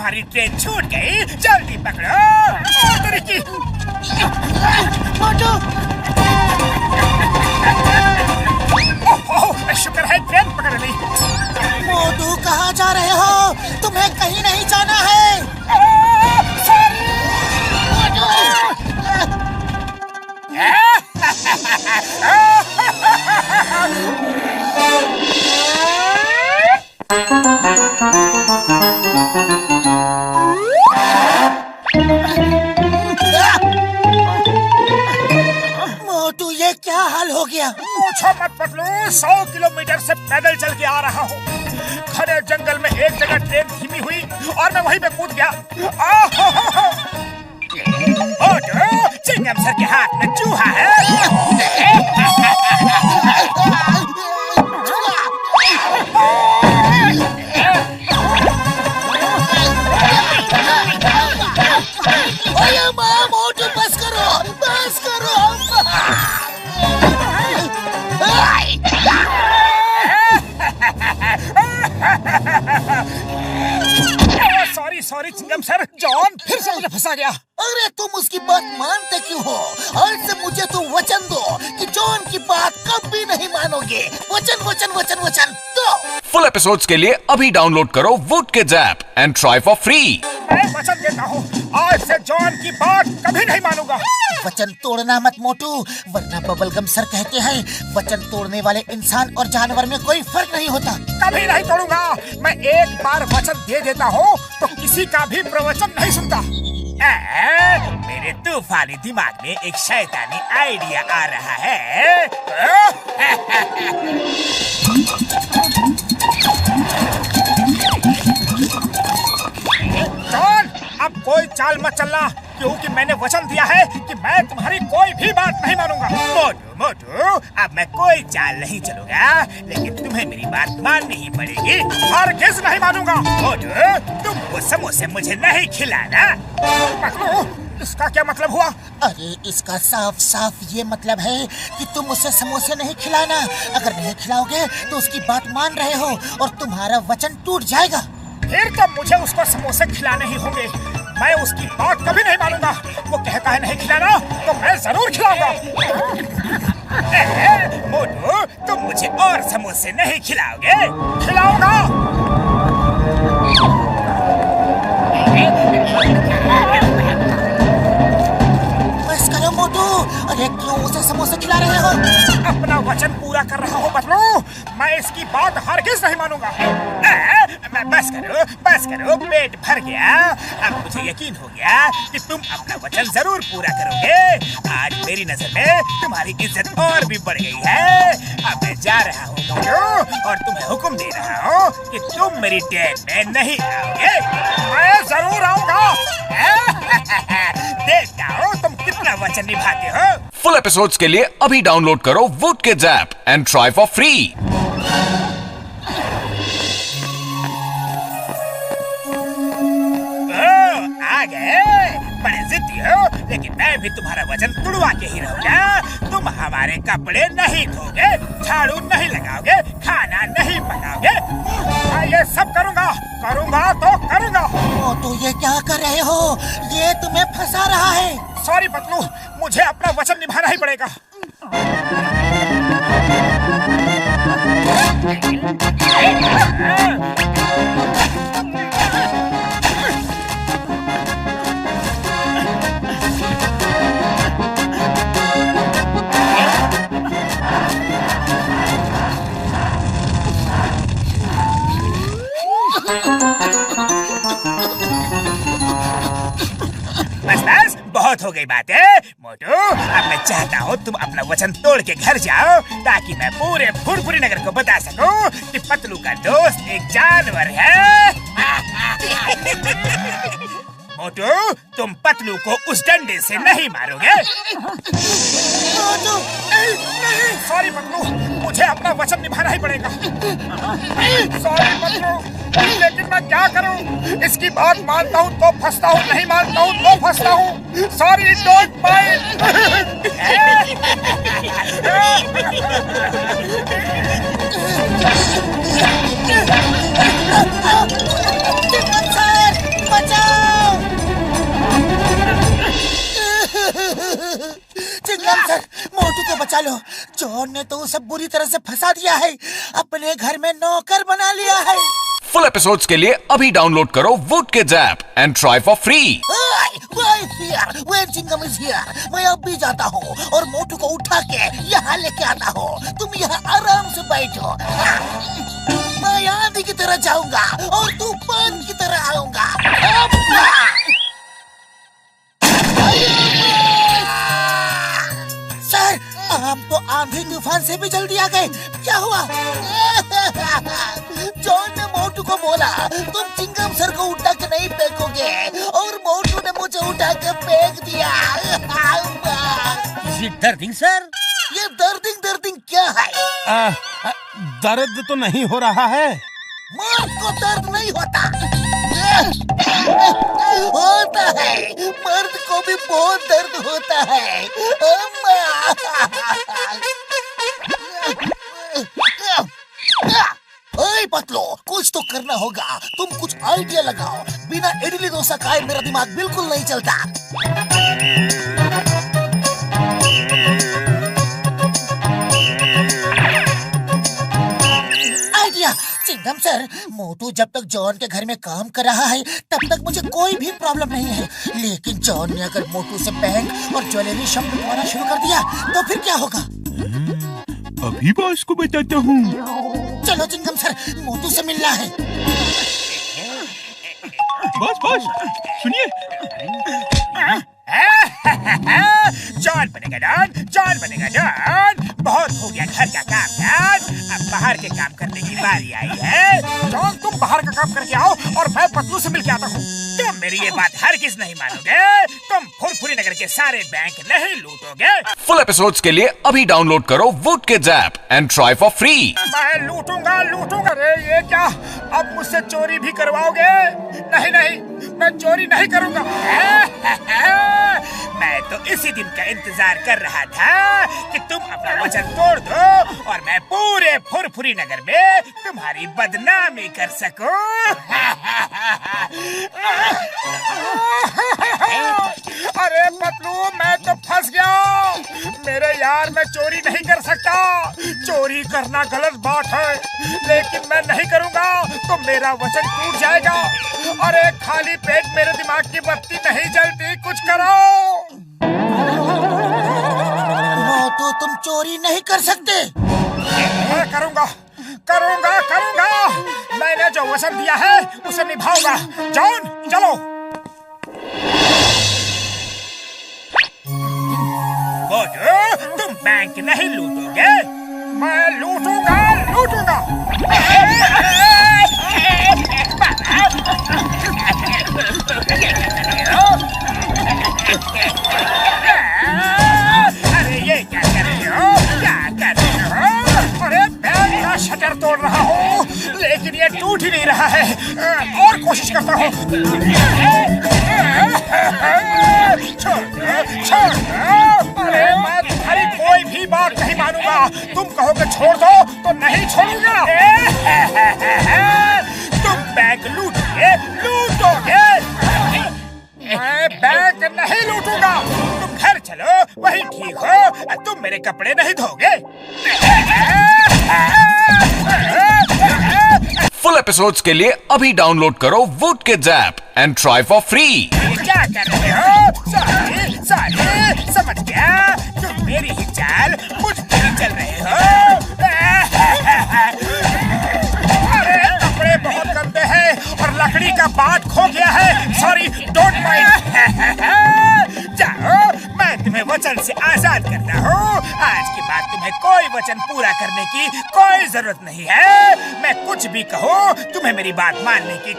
तुम्हारी ट्रेन छूट गई, जल्दी पकड़ो। मोटू, शुक्र है ट्रेन पकड़ ली। मोटू कहाँ जा रहे हो? तुम्हें कहीं नहीं जाना है। मोटू, ये क्या हाल हो गया? पूछो मत पतलू, 100 किलोमीटर से पैदल चल के आ रहा हूँ। घने जंगल में एक जगह ट्रेन धीमी हुई और मैं वहीं पे कूद गया। चिंगम सर के हाथ में चूहा है। मोटू बस करो, बस करो। सॉरी चिंगम सर, जॉन फिर से मुझे फंसा गया। अरे तुम उसकी बात मानते क्यों हो? आज से मुझे तुम वचन दो कि जॉन की बात कभी नहीं मानोगे। वचन वचन वचन वचन दो। फुल एपिसोड्स के लिए अभी डाउनलोड करो Wood Kids app and try for free. मैं वचन देता हूँ, आज से जॉन की बात कभी नहीं मानूंगा। वचन तोड़ना मत मोटू, वरना बबलगम सर कहते हैं वचन तोड़ने वाले इंसान और जानवर में कोई फर्क नहीं होता। कभी नहीं तोड़ूंगा। मैं एक बार वचन दे देता हूँ तो किसी का भी प्रवचन नहीं सुनता। मेरे तूफानी दिमाग में एक शैतानी आइडिया आ रहा है। जॉन, अब कोई चाल मत चलना, क्योंकि मैंने वचन दिया है कि मैं तुम्हारी कोई भी बात नहीं मानूंगा। मोटू, अब मैं कोई चाल नहीं चलूंगा, लेकिन तुम्हें मेरी बात माननी ही पड़ेगी। हरगिज़ नहीं मानूंगा। मोटू, तुम वो समोसे मुझे नहीं खिलाना। पकड़ो, इसका क्या मतलब हुआ? अरे इसका साफ साफ ये मतलब है कि तुम उसे समोसे नहीं खिलाना। अगर नहीं खिलाओगे तो उसकी बात मान रहे हो और तुम्हारा वचन टूट जाएगा। फिर तो मुझे उसको समोसे खिलाने ही होंगे। मैं उसकी बात कभी नहीं मानूंगा। वो कहता है नहीं खिलाना तो मैं जरूर खिलाऊंगा। मोटू, तुम मुझे और समोसे नहीं खिलाओगे? खिलाऊंगा। बस करो मोटू, अरे क्यों उसे समोसे खिला रहे हो? अपना वचन पूरा कर रहा हूँ बदलू, मैं इसकी बात हरगिज़ नहीं मानूंगा। बस करो, पेट भर गया। अब मुझे यकीन हो गया कि तुम अपना वचन जरूर पूरा करोगे। आज मेरी नजर में तुम्हारी इज्जत और भी बढ़ गई है। अब मैं जा रहा हूँ मोटू, और तुम्हें हुक्म दे रहा हूँ कि तुम मेरी डेट में नहीं आओगे। मैं जरूर आऊंगा। देखता हूँ तुम कितना वचन निभाते हो। फुल एपिसोड्स के लिए अभी डाउनलोड करो Wood Kids app and try for free. आ गए, बड़े जिद्दी हो, लेकिन मैं भी तुम्हारा वचन तुड़वा के ही रहूंगा। तुम हमारे कपड़े नहीं धोगे, झाड़ू नहीं लगाओगे, खाना नहीं पकाओगे। मैं ये सब करूंगा तो करूंगा। मोटू, ये क्या कर रहे हो? ये तुम्हें फंसा रहा है। सॉरी पतलू, मुझे अपना वचन निभाना ही पड़ेगा। बस बहुत हो गई बातें। मोटू, अब मैं चाहता हूँ तुम अपना वचन तोड़ के घर जाओ, ताकि मैं पूरे फुरफुरी नगर को बता सकूं कि पतलू का दोस्त एक जानवर है। मोटू, तुम पतलू को उस डंडे से नहीं मारोगे। सॉरी पतलू, मुझे अपना वचन निभाना ही पड़ेगा। सॉरी पतलू, लेकिन मैं क्या करूं? इसकी बात मानता हूं तो फंसता हूं, नहीं मानता हूं तो फंसता हूं। Sorry, don't mind. चलो, जॉन ने तो उसे बुरी तरह से फंसा दिया है, अपने घर में नौकर बना लिया है। फुल एपिसोड्स के लिए अभी डाउनलोड करो Wood Kids app and try for free. चिंगम इज हियर। मैं अब भी जाता हूँ और मोटू को उठा के यहाँ लेके आता हूँ। तुम यहाँ आराम से बैठो। मैं आंधी की तरह जाऊंगा और तूफान की तरह आऊंगा। सर, आप तो आंधी तूफान से भी जल्दी आ गए। क्या हुआ? जॉन ने मोटू को बोला तुम चिंगम सर को उठा के नहीं फेंकोगे, और मोटू ने मुझे उठा के फेंक दिया। ये दर्दिंग सर? ये दर्दिंग क्या है? दर्द तो नहीं हो रहा है। मर्द को दर्द नहीं होता। होता है, मर्द को भी बहुत दर्द होता है। ओए पतलो, कुछ तो करना होगा। तुम कुछ आइडिया लगाओ। बिना इडली डोसा खाए मेरा दिमाग बिल्कुल नहीं चलता। आइडिया। चिंगम सर, मोटू जब तक जॉन के घर में काम कर रहा है तब तक मुझे कोई भी प्रॉब्लम नहीं है, लेकिन जॉन ने अगर मोटू से बैंक और ज्वेलरी शॉप लुटवाना शुरू कर दिया तो फिर क्या होगा? अभी बॉस को बताता हूँ। चलो चिंगम सर, मोटू से मिलना है। बॉस सुनिए। जॉन बनेगा डॉन, जॉन बनेगा डॉन। बहुत हो गया घर का काम यार, अब बाहर के काम करने की बारी आई है। जॉन, तुम बाहर का काम करके आओ और मैं पतलू से मिलके आता हूँ। तुम मेरी ये बात हरगिज नहीं मानोगे। तुम फुरफुरी नगर के सारे बैंक नहीं लूटोगे। फुल एपिसोड्स के लिए अभी डाउनलोड करो Wood Kids app and try for free. मैं लूटूंगा। अरे ये क्या, अब मुझसे चोरी भी करवाओगे? नहीं, मैं चोरी नहीं करूंगा। मैं तो इसी दिन का इंतजार कर रहा था कि तुम अपना वचन तोड़ दो और मैं पूरे फुरफुरी नगर में तुम्हारी बदनामी कर सकूं। अरे पतलू, मैं तो फंस गया। मेरे यार, मैं चोरी नहीं कर सकता। चोरी करना गलत बात है, लेकिन मैं नहीं करूंगा तो मेरा वचन टूट जाएगा। अरे खाली पेट मेरे दिमाग की बत्ती नहीं जलती, कुछ करो। मोटू, तुम चोरी नहीं कर सकते। मैं करूंगा। मैंने जो वचन दिया है उसे निभाऊंगा। जॉन, चलो। मोटू, तुम बैंक नहीं लूटोगे। मैं लूटूंगा। अरे ये क्या कर रहे हो? अरे बैंक का शटर तोड़ रहा हूँ, लेकिन ये टूट ही नहीं रहा है। और कोशिश करता हूँ। छोड़। अरे मैं तुम्हारी कोई भी बात नहीं मानूंगा। तुम कहोगे छोड़ दो तो नहीं छोड़ूंगा। तुम बैंक लूटोगे। मैं बैंक नहीं लूटूंगा। तुम घर चलो, वही ठीक हो। तुम मेरे कपड़े नहीं धोगे। फुल एपिसोड्स के लिए अभी डाउनलोड करो Wood Kids app and try for free. क्या कर रहे हो? सॉरी, समझ गया। तुम मेरी ही चाल मुझ पर ही चल रहे हो। अरे कपड़े बहुत गंदे हैं और लकड़ी का बाट खो गया है। Sorry, don't mind. जाओ, मैं तुम्हें वचन से आजाद करता हूँ। आज के बाद तुम्हें कोई वचन पूरा करने की कोई जरूरत नहीं है। मैं कुछ भी कहूँ, तुम्हें मेरी बात मानने की